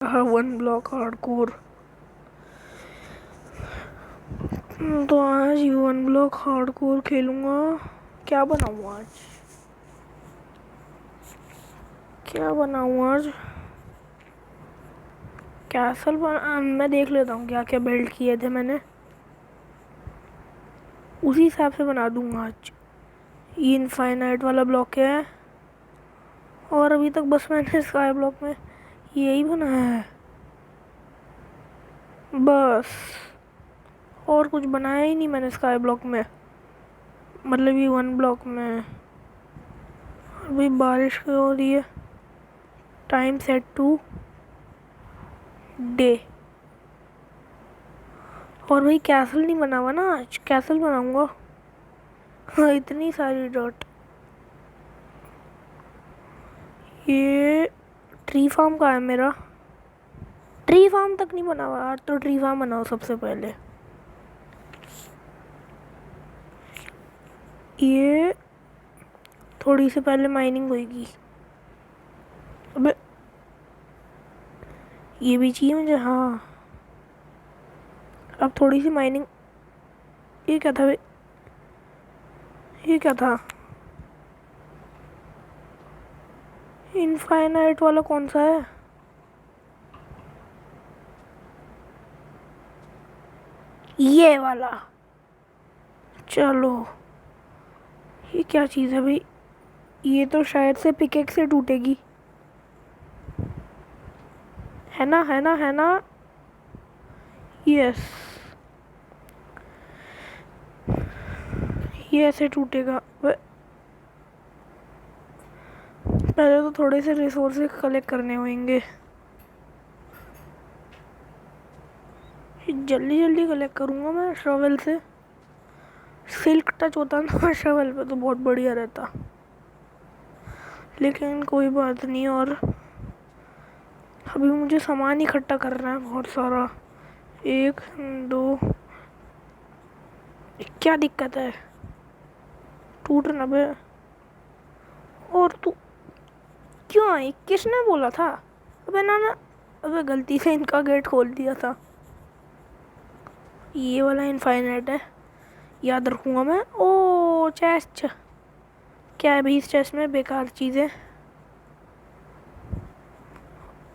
हाँ, 1 block hardcore. तो आज 1 ब्लॉक हार्डकोर खेलूंगा। क्या बनाऊँ आज? कैसल मैं देख लेता हूँ क्या क्या बिल्ड किए थे मैंने, उसी हिसाब से बना दूंगा आज। ये इनफाइनाइट वाला ब्लॉक है, और अभी तक बस मैंने स्काई ब्लॉक में यही बनाया है बस, और कुछ बनाया ही नहीं मैंने स्काई ब्लॉक में, मतलब ये 1 ब्लॉक में। अभी बारिश हो रही है। Time set to day. और भाई कैसल नहीं बना हुआ ना, आज कैसल बनाऊंगा। हाँ, इतनी सारी डॉट। ये ट्री फार्म का है मेरा। ट्री फार्म तक नहीं बना हुआ यार, तो ट्री फार्म बनाओ सबसे पहले। ये थोड़ी सी पहले माइनिंग होगी। अबे ये भी चाहिए मुझे। हाँ, अब थोड़ी सी माइनिंग। ये क्या था भाई? ये क्या था? इनफाइनाइट वाला कौन सा है? ये वाला। चलो, ये क्या चीज़ है भाई? ये तो शायद से पिकेक से टूटेगी। है ना, है ना, है ना? यस, ये ऐसे टूटेगा। पहले तो थोड़े से रिसोर्सेज कलेक्ट करने होंगे। जल्दी जल्दी कलेक्ट करूँगा मैं शॉवेल से। सिल्क टच होता ना शॉवेल पे तो बहुत बढ़िया रहता, लेकिन कोई बात नहीं। और अभी मुझे सामान इकट्ठा करना है बहुत सारा। 1 2। क्या दिक्कत है? टूट ना बे। और तू क्यों आई? किसने बोला था? अबे ना ना, अबे गलती से इनका गेट खोल दिया था। ये वाला इनफाइनाइट है, याद रखूँगा मैं। ओ चेस्ट, क्या है भाई इस चेस्ट में? बेकार चीज़ें।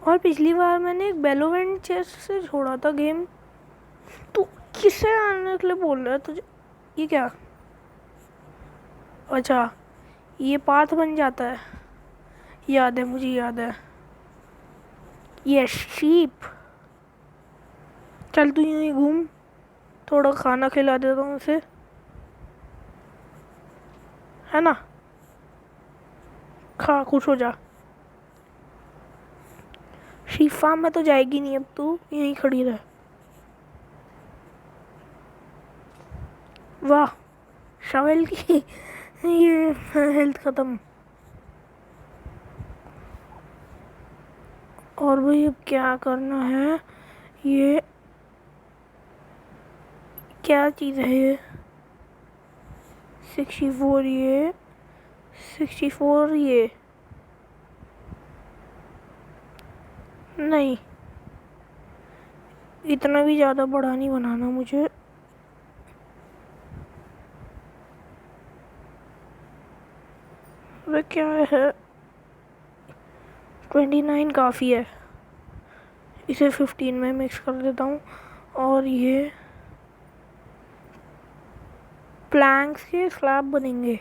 और पिछली बार मैंने एक बेलोवेंट चेस्ट से छोड़ा था गेम। तू किससे आने के लिए बोल रहा है तुझे? ये क्या? अच्छा, ये पाथ बन जाता है। याद है, मुझे याद है। ये शीप। चल तू यूँ ही घूम, थोड़ा खाना खिला देता हूँ उसे, है ना? खा, खुश हो जा। शीप फार्म में तो जाएगी नहीं अब, तू यहीं खड़ी रह। वाह, शवेल की ये हेल्थ ख़त्म। और भाई अब क्या करना है? ये क्या चीज़ है ये? 64, ये 64, ये नहीं, इतना भी ज़्यादा बड़ा नहीं बनाना मुझे। वह क्या है? 29 काफ़ी है, इसे 15 में मिक्स कर देता हूँ। और ये प्लैंक्स के स्लैब बनेंगे।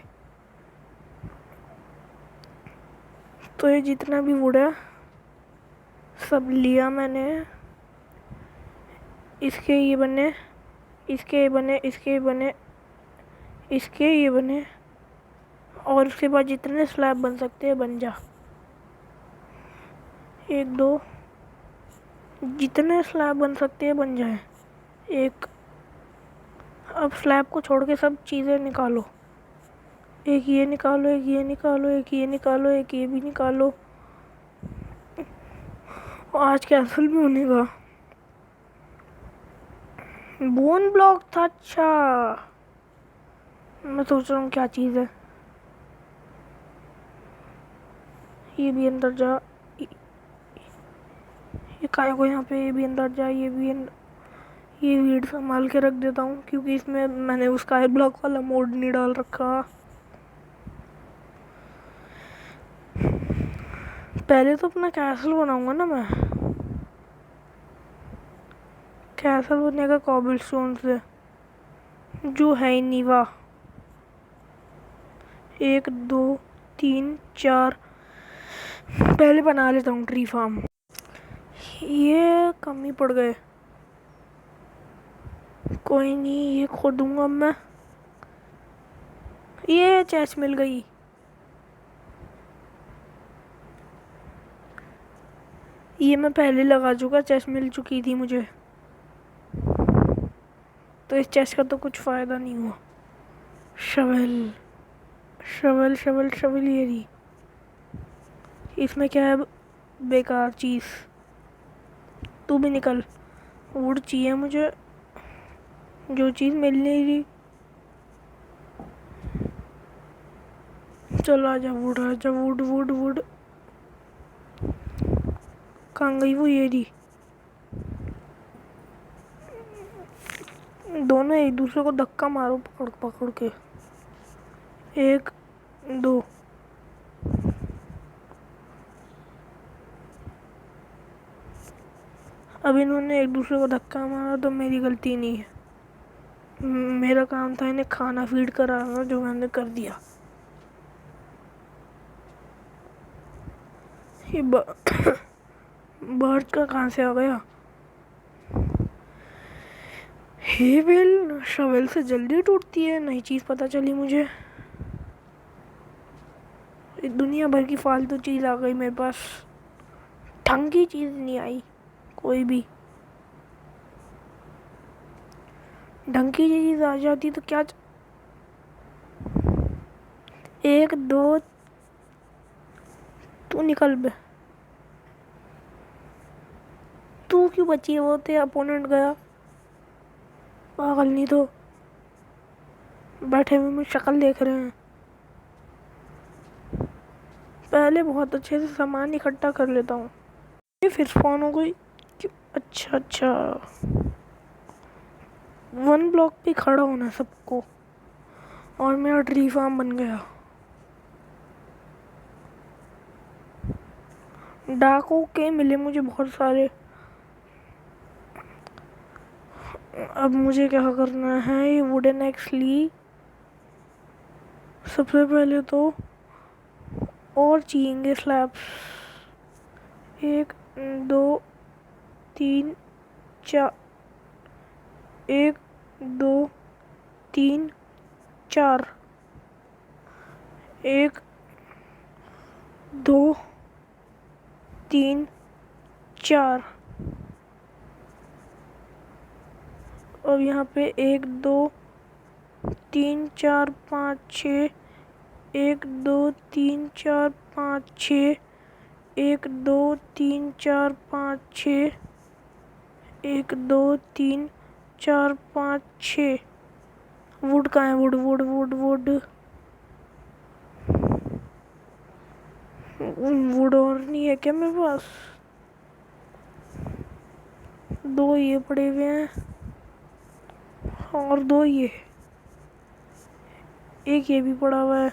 तो ये जितना भी वुड है सब लिया मैंने। इसके ये बने, इसके ये बने, इसके ये बने, इसके ये बने, और उसके बाद जितने स्लैब बन सकते हैं बन जा। 1 2, जितने स्लैब बन सकते हैं बन जाए। एक, अब स्लैब को छोड़ के सब चीज़ें निकालो। एक ये निकालो, एक ये निकालो, एक ये निकालो, एक ये भी निकालो। आज कैंसिल भी होने का। बोन ब्लॉक था? अच्छा, मैं सोच रहा हूँ क्या चीज़ है। ये भी अंदर जा। ये काय को यहाँ पे ये भी अंदर जाए, ये वीड संभाल के रख देता हूँ, क्योंकि इसमें मैंने वो स्काई ब्लॉक वाला मोड नहीं डाल रखा। पहले तो अपना कैसल बनाऊंगा ना मैं। कैसल बनेगा कॉबलस्टोन से, जो है ही नहीं। वाह, 1 2 3 4। पहले बना लेता हूँ ट्री फार्म। ये कम ही पड़ गए, कोई नहीं, ये खोदूंगा मैं। ये चेस्ट मिल गई। ये मैं पहले लगा चुका, चेस्ट मिल चुकी थी मुझे, तो इस चेस्ट का तो कुछ फ़ायदा नहीं हुआ। शवल शवल शवल शवल, ये रही। इसमें क्या है, बेकार चीज़। तू भी निकल, वुड चाहिए मुझे, जो चीज़ मिल नहीं रही। चल आजा वुड, आजा वुड वुड वुड। कहाँ गई वो, ये रही। दोनों एक दूसरे को धक्का मारो पकड़ पकड़ के। 1 2। अब इन्होंने एक दूसरे को धक्का मारा तो मेरी गलती नहीं है। मेरा काम था इन्हें खाना फीड कराना, जो मैंने कर दिया। ये बर्ड का कहाँ से आ गया। हे बेल शवेल से जल्दी टूटती है, नई चीज़ पता चली मुझे। दुनिया भर की फालतू चीज़ आ गई मेरे पास, ढंग की चीज़ नहीं आई कोई भी। ढंग की चीज़ आ जाती तो क्या 1 2। तू निकल बे, तू क्यों बची है, वो ते अपोनेंट गया पागल। नहीं तो बैठे हुए मुझे शक्ल देख रहे हैं। पहले बहुत अच्छे से सामान इकट्ठा कर लेता हूँ। ये फिर स्पॉन हो गई क्यों? अच्छा अच्छा, 1 ब्लॉक पे खड़ा होना सबको, और मेरा ट्री फार्म बन गया। डाकों के मिले मुझे बहुत सारे। अब मुझे क्या करना है, ये वुडन एक्स ली सबसे पहले तो, और चाहिए स्लैब्स। 1 2 3 4। 1 2 3 4। 1 2 3 4। और यहाँ पे 1 2 3 4 5 6। 1 2 3 4 5 6। 1 2 3 4 5 6। 1 2 3 4 5 6। वुड कहाँ है, would would would would would और नहीं है क्या मेरे पास। 2 ये पड़े हुए हैं, और 2 ये, एक ये भी पड़ा हुआ है।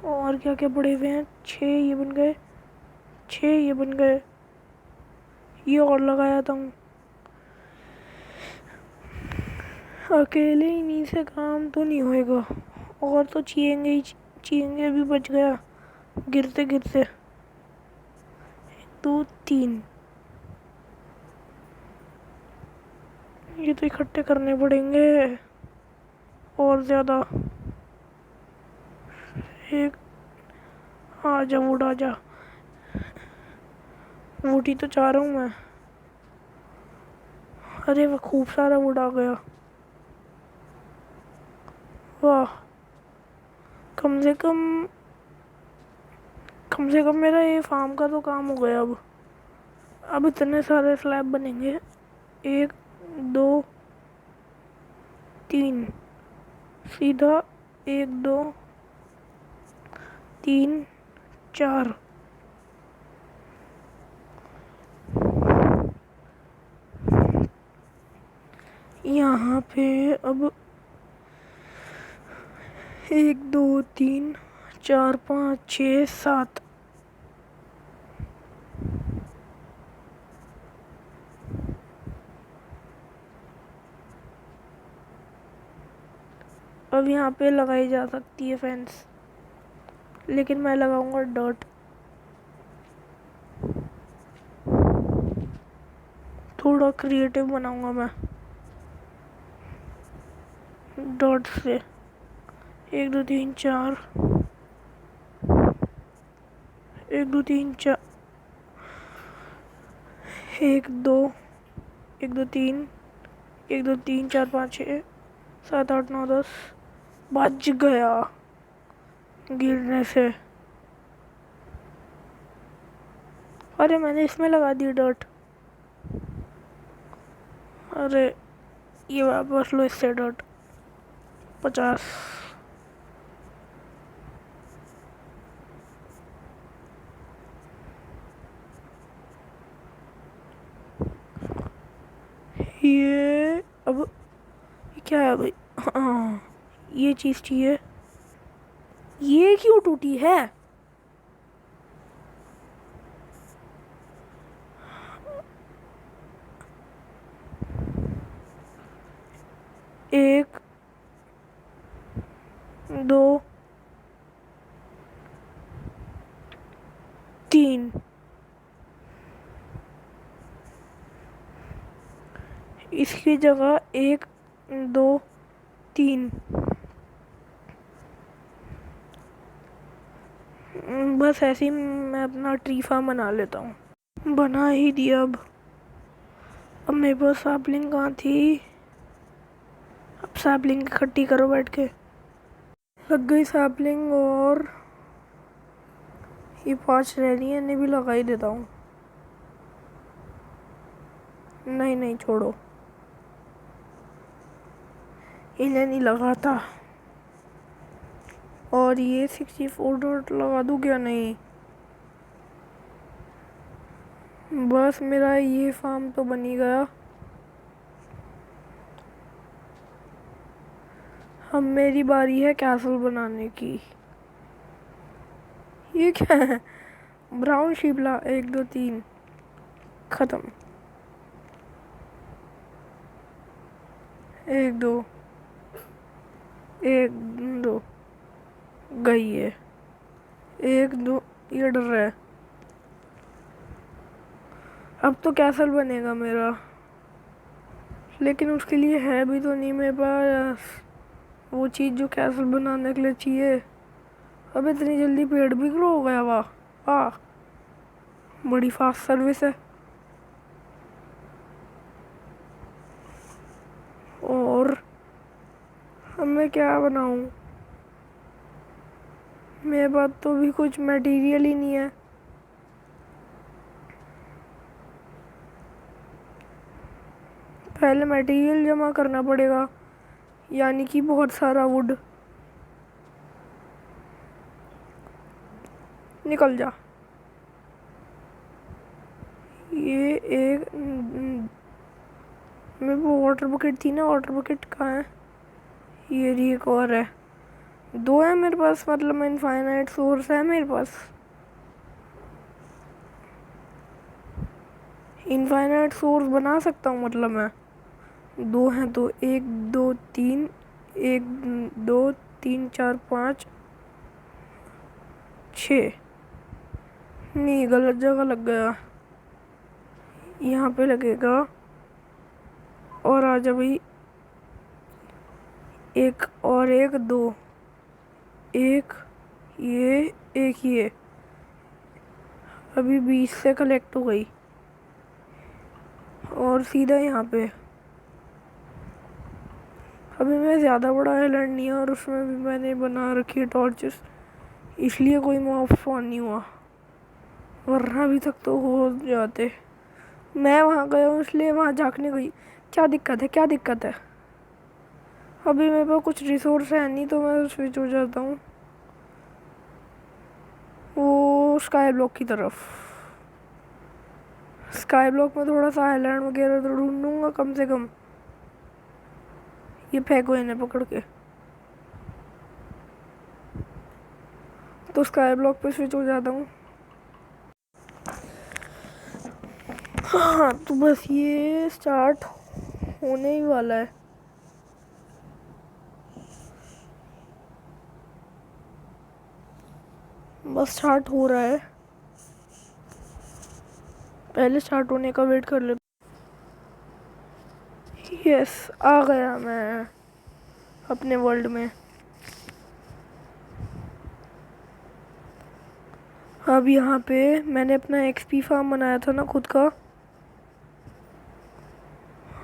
और क्या क्या पड़े हुए हैं, 6 ये बन गए, 6 ये बन गए। ये और लगाया था हूँ, अकेले इन्हीं से काम तो नहीं होएगा, और तो चाहिएंगे ही चाहिएंगे। भी बच गया गिरते गिरते। 2 3। ये तो इकट्ठे करने पड़ेंगे और ज़्यादा। एक आजा वुड आजा, वुड ही तो चाह रहा हूँ मैं। अरे वाह, खूब सारा वुड आ गया। वाह, कम से कम मेरा ये फार्म का तो काम हो गया। अब इतने सारे स्लैब बनेंगे। 1 2 3 सीधा, 1 2 3 4। यहाँ पे अब 1 2 3 4 5 6 7 अब यहाँ पे लगाई जा सकती है फेंस, लेकिन मैं लगाऊंगा डॉट। थोड़ा क्रिएटिव बनाऊंगा मैं डॉट से। 1 2 3 4 1 2 3 4 1 2 1 2 3 1 2 3 4 5 6 7 8 9 10। बच गया गिरने से। अरे मैंने इसमें लगा दी डॉट। अरे ये वापस लो इससे डॉट। 50। ये अब ये क्या है भाई? हाँ ये चीज़ चाहिए। ये क्यों टूटी है? एक 2 3 इसकी जगह 1 2 3। बस ऐसे ही मैं अपना ट्री फार्म बना लेता हूँ। बना ही दिया। अब मेरे पास सैपलिंग कहाँ थी? अब सैपलिंग इकट्ठी करो बैठ के। लग गई सैपलिंग, और ये 5 रह रही है, इन्हें भी लगा ही देता हूँ। नहीं नहीं छोड़ो, इन्हें नहीं लगाता। और ये 64 डॉट लगा दूँ क्या? नहीं, बस मेरा ये फार्म तो बन ही गया। अब मेरी बारी है कैसल बनाने की। ये क्या है? ब्राउन शिपला। 1 2 3 खत्म। 1 2 1 2 गई है। 1 2 ये डर रहा है। अब तो कैसल बनेगा मेरा, लेकिन उसके लिए है भी तो नहीं मेरे पास वो चीज़ जो कैसल बनाने के लिए चाहिए। अब इतनी जल्दी पेड़ भी ग्रो हो गया? वाह वाह, बड़ी फास्ट सर्विस है। और अब मैं क्या बनाऊं? मेरे पास तो भी कुछ मटेरियल ही नहीं है। पहले मटेरियल जमा करना पड़ेगा, यानी कि बहुत सारा वुड। निकल जा। ये एक मेरे को वाटर बकेट थी ना, वाटर बकेट कहाँ है? ये रही, एक और है। 2 है मेरे पास, मतलब इनफाइनाइट सोर्स है मेरे पास। इनफाइनाइट सोर्स बना सकता हूँ, मतलब मैं 2 हैं तो 1 2 3 1 2 3 4 5 6। नहीं, गलत जगह लग गया। यहाँ पे लगेगा। और आजा भाई। 1 और 1 2 1 ये 1 ये। अभी 20 से कलेक्ट हो गई, और सीधा यहाँ पे। अभी मैं ज़्यादा बड़ा आइलैंड नहीं है, और उसमें भी मैंने बना रखी है टॉर्चेस, इसलिए कोई मॉब स्पॉन नहीं हुआ, वरना अभी तक तो हो जाते। मैं वहाँ गया हूँ इसलिए वहाँ झाँकने गई। क्या दिक्कत है? क्या दिक्कत है? अभी मेरे पास कुछ रिसोर्स है नहीं, तो मैं स्विच हो जाता हूँ वो स्काई ब्लॉक की तरफ। स्काई ब्लॉक में थोड़ा सा आइलैंड वगैरह तो ढूंढूंगा कम से कम। ये फेंको इन्हें पकड़ के। तो स्काई ब्लॉक पे स्विच हो जाता हूँ। हाँ तो बस ये स्टार्ट होने ही वाला है। बस स्टार्ट हो रहा है, पहले स्टार्ट होने का वेट कर ले। यस, आ गया मैं अपने वर्ल्ड में। अब यहाँ पे मैंने अपना एक्सपी फार्म बनाया था ना खुद का।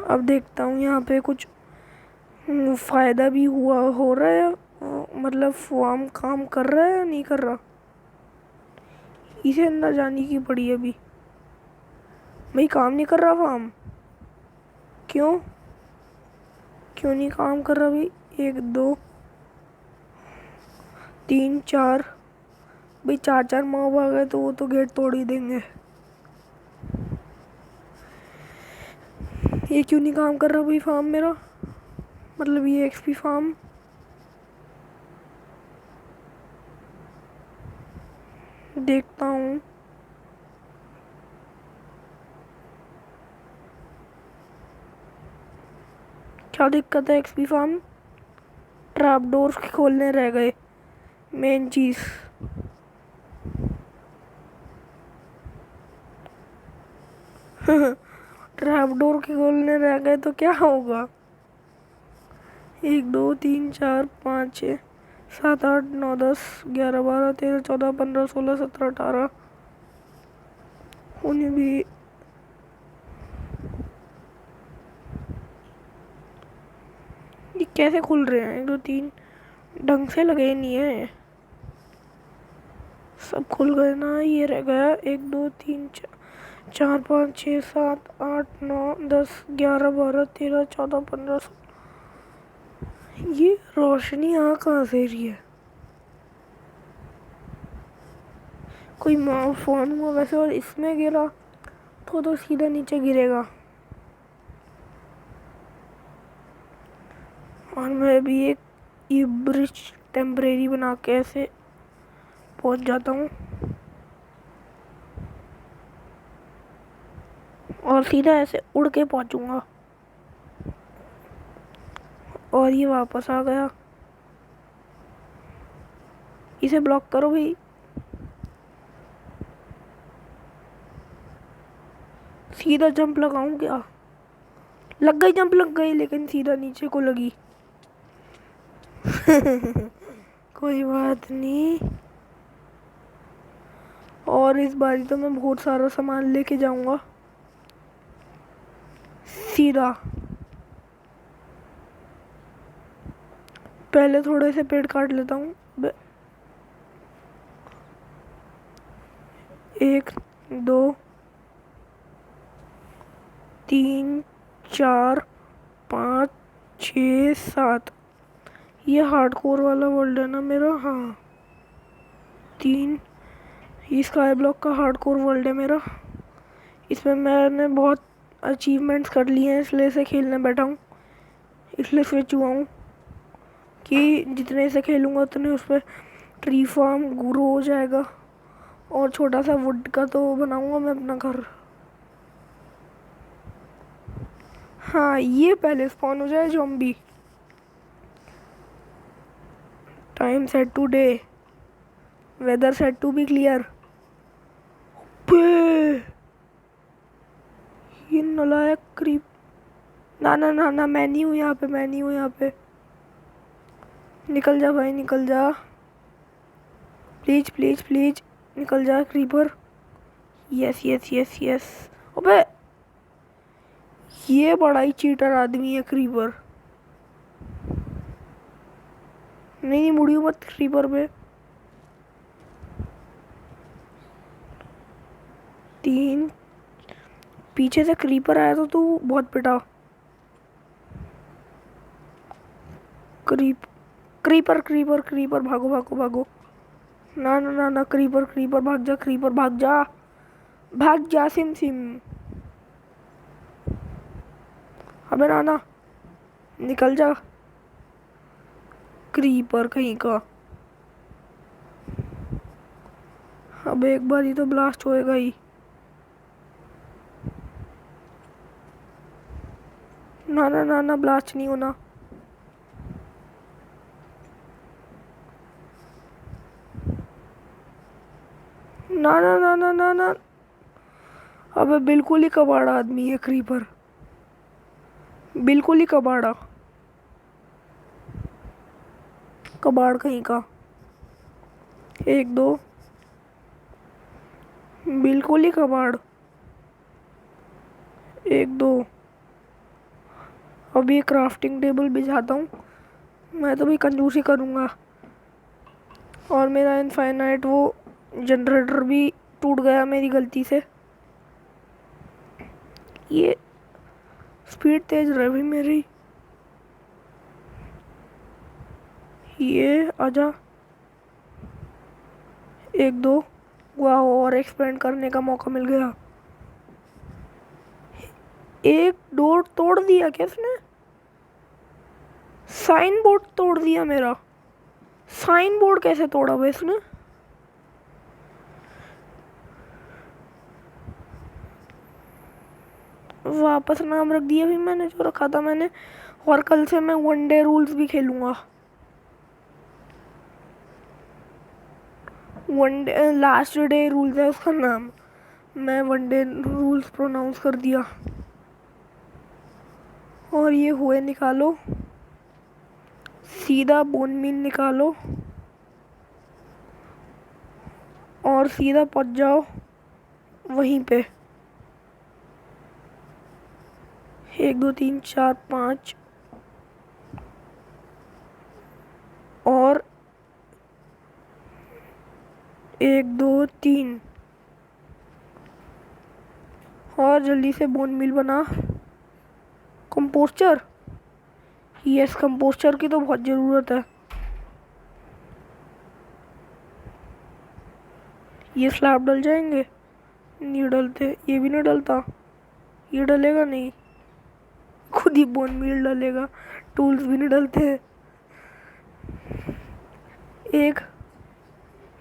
अब देखता हूँ यहाँ पे कुछ फ़ायदा भी हो रहा है, मतलब फार्म काम कर रहा है या नहीं कर रहा, इसे अंदर जाने की पड़ी है अभी। भाई काम नहीं कर रहा फार्म, क्यों क्यों नहीं काम कर रहा भाई? 1 2 3 4, भाई 4 मॉब आ गए तो वो तो गेट तोड़ ही देंगे। ये क्यों नहीं काम कर रहा भाई फार्म मेरा, मतलब ये एक्सपी फार्म? देखता हूँ। क्या दिक्कत है एक्सपी फार्म? ट्रैप डोर्स खोलने रह गए, मेन चीज़। ट्रैप डोर खोलने रह गए तो क्या होगा? 1 2 3 4 5 6 7 8 9 10 11 12 13 14 15 16 17 18 उन्हें भी। ये कैसे खुल रहे हैं? 1 2 3 ढंग से लगे नहीं है, सब खुल गए ना। ये रह गया 1 2 3 4 5 6 7 8 9 10 11 12 13 14 15 16। ये रोशनी यहाँ कहाँ से रही है? कोई फोन हुआ वैसे, और इसमें गिरा तो सीधा नीचे गिरेगा। और मैं भी एक ये ब्रिज टेम्परेरी बना के ऐसे पहुंच जाता हूँ और सीधा ऐसे उड़ के पहुंचूंगा। और ये वापस आ गया, इसे ब्लॉक करो भाई। सीधा जंप लगाऊं क्या? लग गई, जंप लग गई, लेकिन सीधा नीचे को लगी। कोई बात नहीं। और इस बारी तो मैं बहुत सारा सामान लेके जाऊंगा सीधा। पहले थोड़े से पेड़ काट लेता हूँ। 1 2 3 4 5 6 7, ये हार्डकोर वाला वर्ल्ड है ना मेरा। हाँ 3, ये स्काई ब्लॉक का हार्डकोर वर्ल्ड है मेरा। इसमें मैंने बहुत अचीवमेंट्स कर लिए हैं, इसलिए इसे खेलने बैठा हूँ। इसलिए स्विच हुआ हूँ कि जितने से खेलूँगा उतने उस पर ट्री फार्म ग्रो हो जाएगा। और छोटा सा वुड का तो बनाऊँगा मैं अपना घर। हाँ ये पहले स्पॉन हो जाए zombie. Time set to day, weather set to be clear. ये नलायक क्रीप, ना ना ना ना, मैं नहीं हूँ यहाँ पे, मैं नहीं हूँ यहाँ पे। निकल जा भाई, निकल जा, प्लीज प्लीज प्लीज निकल जा creeper. Yes yes yes yes. अबे ये बड़ा ही चीटर आदमी है क्रीपर। नहीं नहीं, मुड़ियो मत क्रीपर पे। 3, पीछे से क्रीपर आया तो तू बहुत पिटा। क्रीपर क्रीपर क्रीपर, भागो भागो भागो। ना ना ना ना, क्रीपर क्रीपर भाग जा, क्रीपर भाग जा, भाग जा सिम सिम। अबे ना ना, निकल जा। क्रीपर कहीं का। अब एक बार ही तो ब्लास्ट होएगा ही। ना ना ना ना, ब्लास्ट नहीं होना। ना ना ना ना ना ना। अबे बिल्कुल ही कबाड़ा आदमी है क्रीपर, बिल्कुल ही कबाड़ा, कबाड़ कहीं का। एक दो, बिल्कुल ही कबाड़। एक दो। अभी क्राफ्टिंग टेबल बिछाता हूँ। मैं तो भाई कंजूसी करूँगा। और मेरा इनफाइनाइट वो जनरेटर भी टूट गया मेरी गलती से। ये स्पीड तेज रही मेरी। ये आजा। एक दो। वाह, और एक्सपेंड करने का मौका मिल गया। एक डोर तोड़ दिया क्या इसने? साइन बोर्ड तोड़ दिया मेरा। साइन बोर्ड कैसे तोड़ा भाई इसने? वापस नाम रख दिया भी मैंने जो रखा था मैंने। और कल से मैं वनडे रूल्स भी खेलूंगा। वनडे लास्ट डे रूल्स है उसका नाम। मैं वनडे रूल्स प्रोनाउंस कर दिया। और ये हुए निकालो, सीधा बोन मील निकालो और सीधा पहुंच जाओ वहीं पे। 1 2 3 4 5 और 1 2 3 और जल्दी से बोन मील बना। कंपोस्टर, यस कंपोस्टर की तो बहुत ज़रूरत है। ये स्लैब डल जाएंगे? नहीं डलते, ये भी नहीं डलता। ये डलेगा नहीं, खुद ही बोन मील डलेगा। टूल्स भी नहीं डलते। एक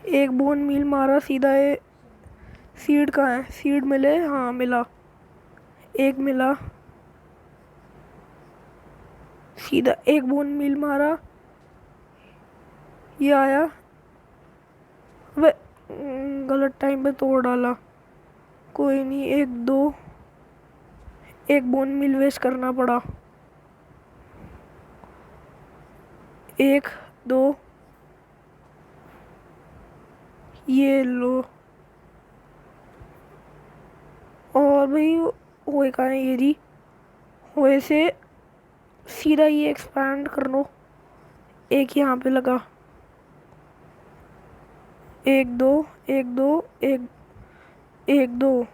एक बोन मील मारा सीधा। ये सीड कहाँ है? सीड मिले? हाँ मिला, एक मिला। सीधा एक बोन मील मारा, ये आया। अबे गलत टाइम पे तोड़ डाला। कोई नहीं, एक दो, एक बोन मील वेस्ट करना पड़ा। एक दो, ये लो। और भाई होए कहाँ है? ये रही। होए से सीधा ये एक्सपैंड कर लो। एक यहाँ पे लगा। एक दो, एक दो, एक एक दो।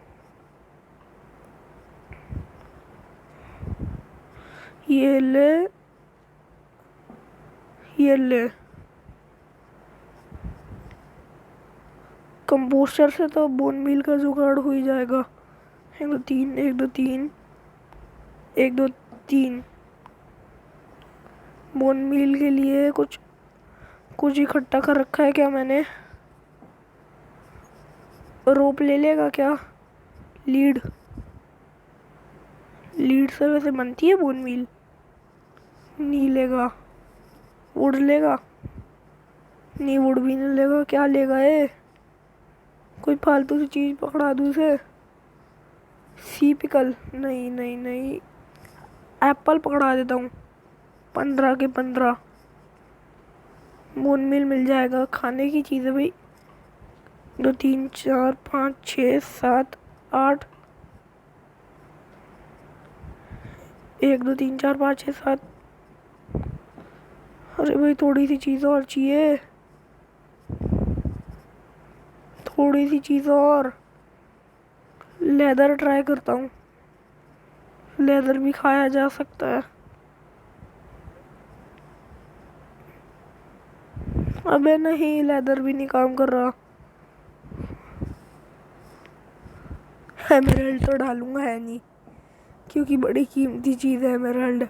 ये ले, ये ले। कंपोस्टर से तो बोन मील का जुगाड़ हो ही जाएगा। 1 2 3, 1 2 3, 1 2 3। बोन मील के लिए कुछ कुछ इकट्ठा कर रखा है क्या मैंने? रोप ले लेगा क्या? लीड, लीड से वैसे बनती है बोन मील। नहीं लेगा। वुड लेगा? नहीं, वुड भी नहीं लेगा। क्या लेगा ये? कोई फालतू सी चीज़ पकड़ा दूँ उसे। सी पिकल? नहीं नहीं नहीं, एप्पल पकड़ा देता हूँ। 15 के 15 बोन मील मिल जाएगा। खाने की चीज़ है भाई। 2 3 4 5 6 7 8। 1 2 3 4 5 6 7। अरे भाई थोड़ी सी चीज़ और चाहिए, थोड़ी सी चीज़ और। लेदर ट्राई करता हूँ, लेदर भी खाया जा सकता है। अबे नहीं, लेदर भी नहीं काम कर रहा। एमराल्ड तो डालूंगा है नहीं, क्योंकि बड़ी कीमती चीज़ है एमराल्ड।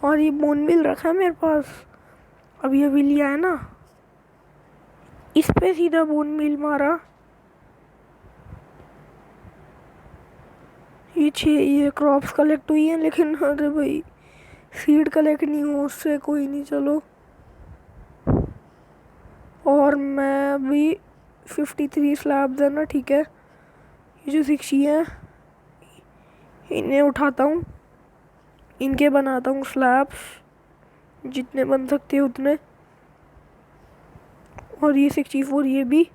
और ये बोन मील रखा है मेरे पास। अभी अभी लिया है ना, इस पे सीधा बोन मील मारा। ये क्रॉप्स कलेक्ट हुई है, लेकिन अरे भाई सीड कलेक्ट नहीं हो उससे, कोई नहीं चलो। और मैं अभी 53 स्लैब्स है ना, ठीक है। ये जो 60 है इन्हें उठाता हूँ, इनके बनाता हूँ स्लैब्स, जितने बन सकते हैं उतने। और ये 64 ये भी।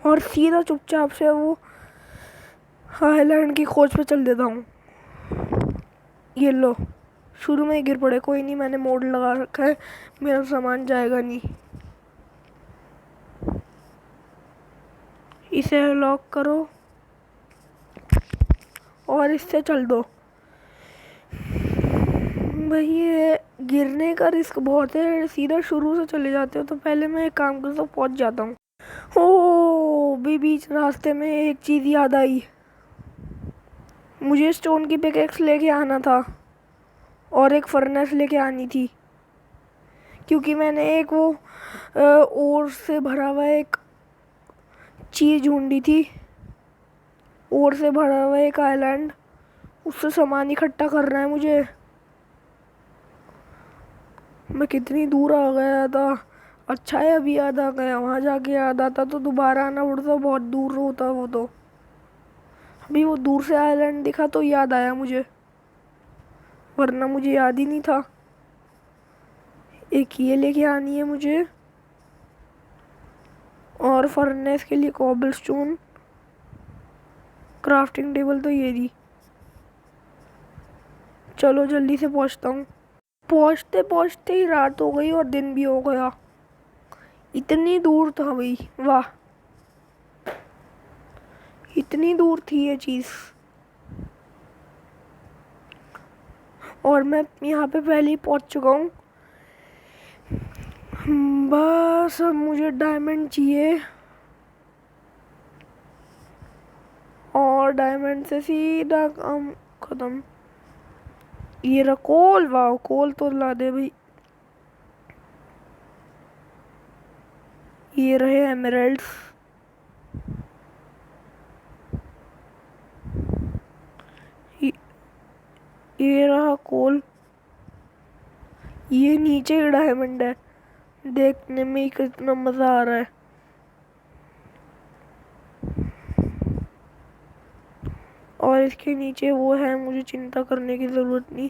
और सीधा चुपचाप से वो आइलैंड की खोज पे चल देता हूँ। ये लो, शुरू में ही गिर पड़े, कोई नहीं, मैंने मोड लगा रखा है, मेरा सामान जाएगा नहीं। इसे लॉक करो और इससे चल दो। भाई ये गिरने का रिस्क बहुत है, सीधा शुरू से चले जाते हो तो पहले मैं एक काम करता हूँ, पहुँच जाता हूँ। ओ भी बीच रास्ते में एक चीज़ याद आई, मुझे स्टोन की पिकेक्स लेके आना था और एक फर्नेस लेके आनी थी, क्योंकि मैंने एक वो ओर से भरा हुआ एक चीज़ ढूंढी थी, ओर से भरा हुआ एक आइलैंड, उससे सामान इकट्ठा करना है मुझे। मैं कितनी दूर आ गया था, अच्छा है अभी याद आ गया, वहाँ जाके याद आता तो दोबारा आना पड़ता, बहुत दूर होता वो तो। अभी वो दूर से आइलैंड दिखा तो याद आया मुझे, वरना मुझे याद ही नहीं था। एक ये लेके आनी है मुझे, और फर्नेस के लिए कॉबलस्टोन, क्राफ्टिंग टेबल तो ये दी। चलो जल्दी से पहुंचता हूँ। पहुंचते पहुंचते ही रात हो गई और दिन भी हो गया, इतनी दूर था भाई, वाह इतनी दूर थी ये चीज़। और मैं यहाँ पे पहले ही पहुंच चुका हूँ। बस अब मुझे डायमंड चाहिए, और डायमंड से सीधा काम खत्म। ये रहा कोल, वाह कोल तो ला दे भाई। ये रहे एमराल्ड्स, ये रहा कोल, ये नीचे ही डायमंड है, देखने में ही कितना मज़ा आ रहा है। और इसके नीचे वो है, मुझे चिंता करने की ज़रूरत नहीं,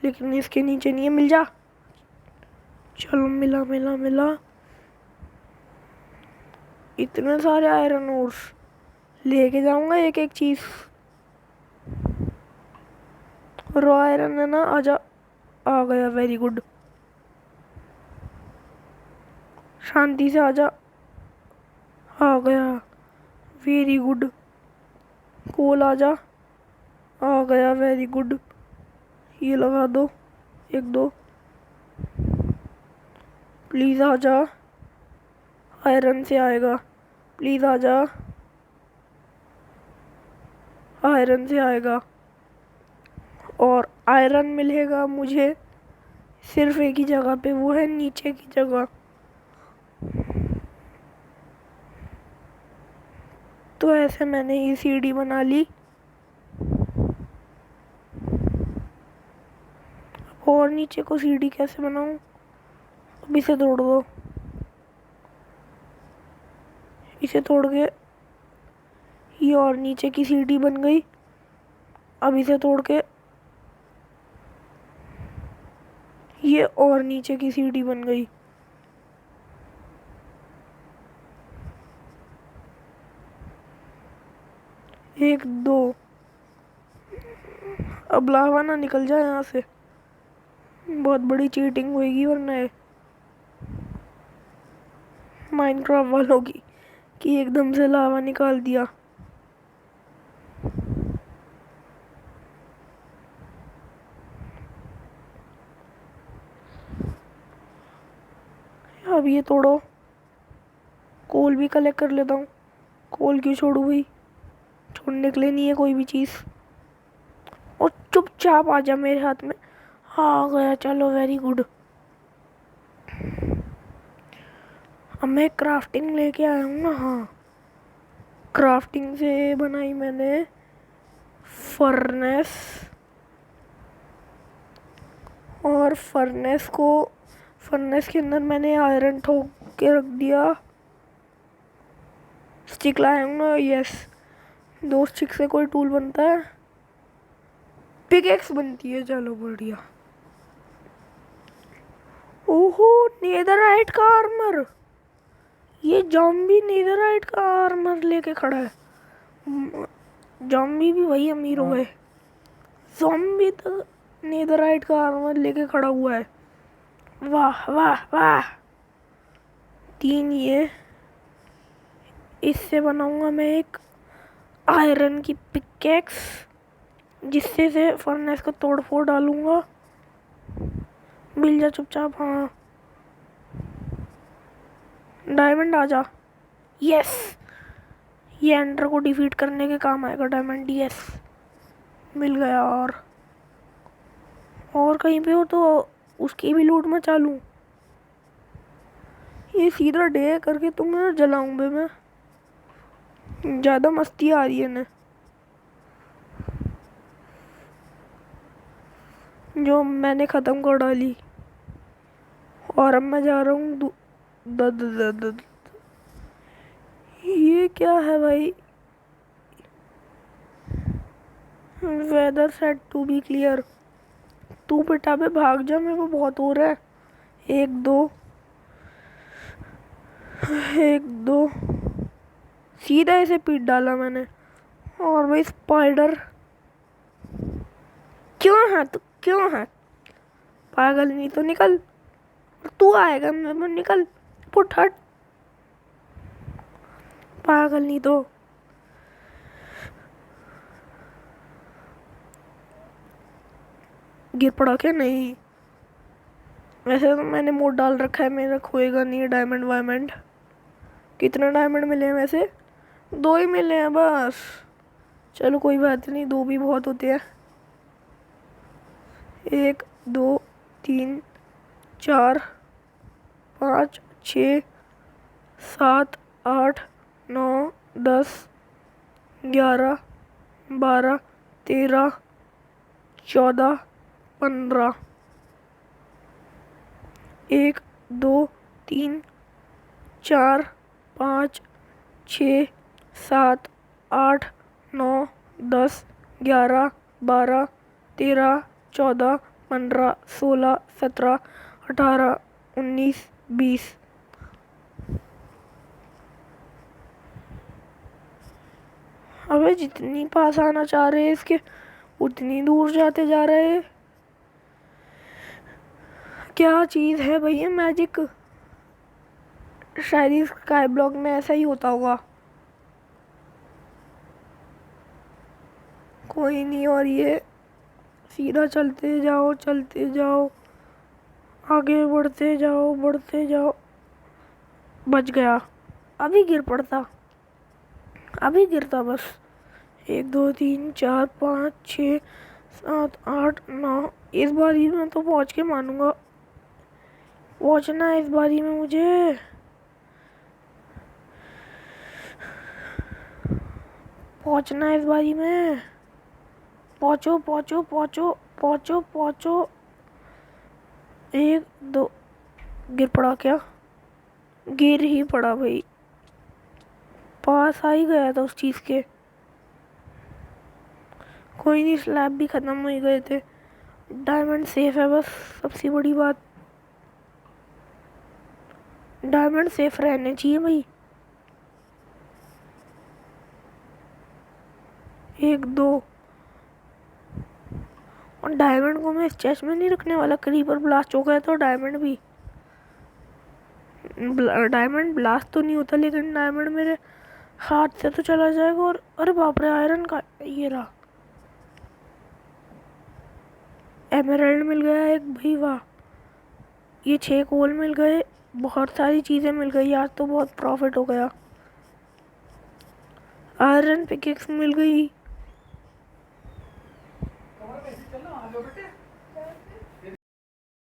लेकिन इसके नीचे नहीं है। मिल जा, चलो मिला मिला मिला। इतने सारे आयरन ओर्स लेके जाऊंगा एक एक चीज़। रॉ आयरन है ना, आजा, आ गया, वेरी गुड। शांति से आजा, आ गया, वेरी गुड। कोल आजा, आ गया, वेरी गुड। ये लगा दो, एक दो, प्लीज़ आजा, आयरन से आएगा, प्लीज़ आजा, आयरन से आएगा। और आयरन मिलेगा मुझे सिर्फ एक ही जगह पे, वो है नीचे की जगह। तो ऐसे मैंने ये सीढ़ी बना ली। और नीचे को सीढ़ी कैसे बनाऊं, अब इसे तोड़ दो, इसे तोड़ के ये और नीचे की सीढ़ी बन गई। अब इसे तोड़ के ये और नीचे की सीढ़ी बन गई। एक दो, अब लावा ना निकल जाए यहाँ से, बहुत बड़ी चीटिंग होगी वरना है माइनक्राफ्ट वालों की, कि एकदम से लावा निकाल दिया। अब ये तोड़ो, कोल भी कलेक्ट कर लेता हूँ। कोल क्यों छोड़ू भाई, छोड़ने के लिए नहीं है कोई भी चीज़। और चुपचाप आ जा मेरे हाथ में, आ गया, चलो वेरी गुड। अब मैं क्राफ्टिंग लेके आया हूँ ना। हाँ, क्राफ्टिंग से बनाई मैंने फर्नेस, और फर्नेस के अंदर मैंने आयरन ठोक के रख दिया। स्टिक लाया हूँ ना, यस, 2 स्टिक से कोई टूल बनता है, पिकेक्स बनती है। चलो बढ़िया। ओहो, नेदरराइट का आर्मर, ये जॉम्बी नेदरराइट का आर्मर लेके खड़ा है। जॉम्बी भी वही अमीर हो गए, जॉम्बी तो नेदरराइट का आर्मर लेके खड़ा हुआ है। वाह वाह वाह। 3 ये, इससे बनाऊंगा मैं एक आयरन की पिकेक्स, जिससे से फर्नेस को तोड़ फोड़ डालूंगा। मिल जा चुपचाप। हाँ, डायमंड आ जा। यस, ये एंडर को डिफीट करने के काम आएगा डायमंड। यस, मिल गया। और कहीं पे हो तो उसकी भी लूट में चालू। ये सीधा डे करके तुम्हें जलाऊं बे मैं, ज़्यादा मस्ती आ रही है ना, जो मैंने ख़त्म कर डाली। और अब मैं जा रहा हूँ ये क्या है भाई? Weather set to be clear. तू बेटा बे भाग जा, मेरे को बहुत हो रहा है। 1 2 1 2, सीधा इसे पीट डाला मैंने। और भाई स्पाइडर, क्यों है तू, क्यों है पागल? नहीं तो निकल, तू आएगा मैं निकल, पुट हट पागल। नहीं तो गिर पड़ा क्या? नहीं, वैसे तो मैंने मोड डाल रखा है मेरा खोएगा नहीं डायमंड वायमंड। कितना डायमंड मिले हैं वैसे? 2 ही मिले हैं बस। चलो कोई बात नहीं, 2 भी बहुत होते हैं। 1 2 3 4 5 6 7 8 9 10 11 12 13 14 15। 1 2 3 4 5 6 7 8 9 10 11 12 13 14 15 16 17 18 19 20। अबे जितनी पास आना चाह रहे हैं इसके, उतनी दूर जाते जा रहे हैं। क्या चीज़ है भैया मैजिक? शायद इस स्काई ब्लॉक में ऐसा ही होता होगा। कोई नहीं, और ये सीधा चलते जाओ, आगे बढ़ते जाओ। बच गया। अभी गिर पड़ता, अभी गिरता बस। 1 2 3 4 5 6 7 8 9। इस बारी में तो पहुंच के मानूंगा, पहुंचना है इस बारी में मुझे। पहुंचना है इस बारी में। पहुंचो। 1 2, गिर पड़ा क्या? गिर ही पड़ा भाई, पास आ ही गया था उस चीज़ के। कोई नहीं, स्लैब भी ख़त्म हो ही गए थे। डायमंड सेफ है बस, सबसे बड़ी बात। डायमंड सेफ रहने चाहिए भाई। 1 2, और डायमंड को मैं इस चेस्ट में नहीं रखने वाला। क्रीपर ब्लास्ट हो गया तो डायमंड भी, डायमंड ब्लास्ट तो नहीं होता, लेकिन डायमंड मेरे हाथ से तो चला जाएगा। और अरे बाप रे, आयरन का ये रहा। एमराल्ड मिल गया एक भाई, वाह। ये 6 कोल मिल गए, बहुत सारी चीज़ें मिल गई आज तो, बहुत प्रॉफिट हो गया। आयरन पिकेक्स मिल गई।